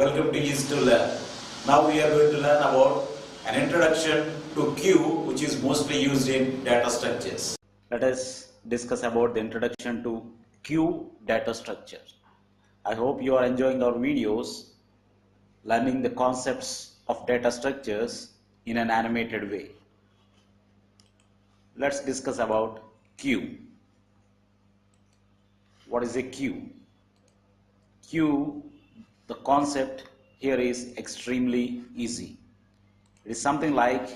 Welcome to Easy to Learn. Now we are going to learn about an introduction to queue, which is mostly used in data structures. Let us discuss about the introduction to queue data structure. I hope you are enjoying our videos, learning the concepts of data structures in an animated way. Let's discuss about queue. What is a queue? Queue, the concept here is extremely easy. It is something like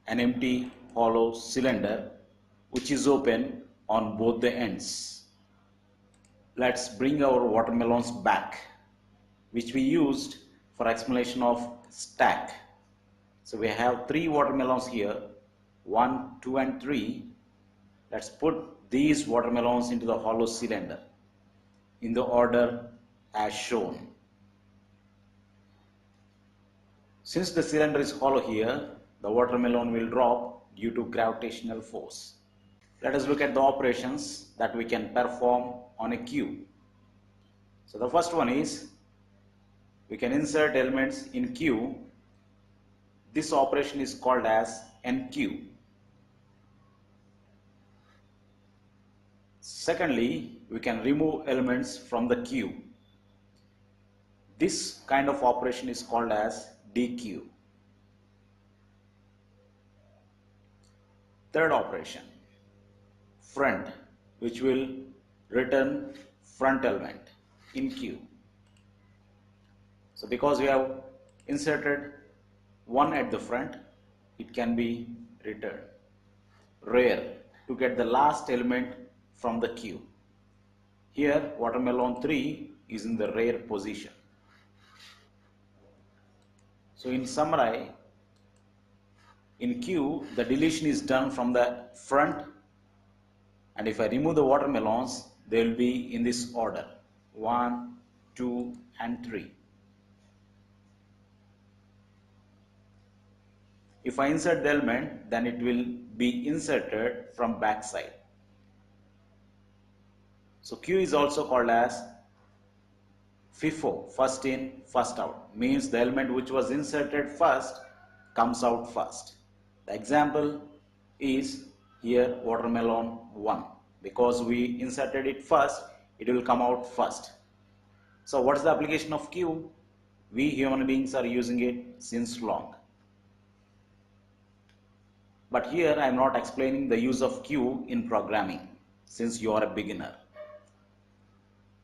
an empty hollow cylinder which is open on both the ends. Let's bring our watermelons back, which we used for explanation of stack. So we have 3 watermelons here, 1, 2 and 3. Let's put these watermelons into the hollow cylinder in the order as shown. Since the cylinder is hollow here, the watermelon will drop due to gravitational force. Let us look at the operations that we can perform on a queue. So the first one is, we can insert elements in queue. This operation is called as enqueue. Secondly, we can remove elements from the queue. This kind of operation is called as dequeue. Third operation, front, which will return front element in queue. So because we have inserted one at the front, it can be returned. Rear, to get the last element from the queue. Here watermelon 3 is in the rear position. So in summary, in queue the deletion is done from the front, and if I remove the watermelons, they will be in this order 1, 2 and 3. If I insert the element, then it will be inserted from back side. So queue is also called as FIFO, first in, first out, means the element which was inserted first comes out first. The example is here watermelon 1. Because we inserted it first, it will come out first. So what is the application of queue? We human beings are using it since long. But here I am not explaining the use of queue in programming, since you are a beginner.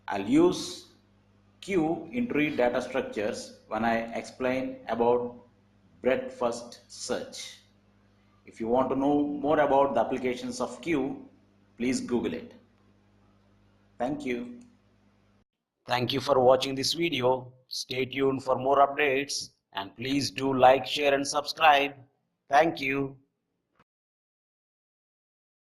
I'll use queue in tree data structures when I explain about breadth first search. If you want to know more about the applications of queue, please Google it. Thank you. Thank you for watching this video. Stay tuned for more updates and please do like, share and subscribe. Thank you.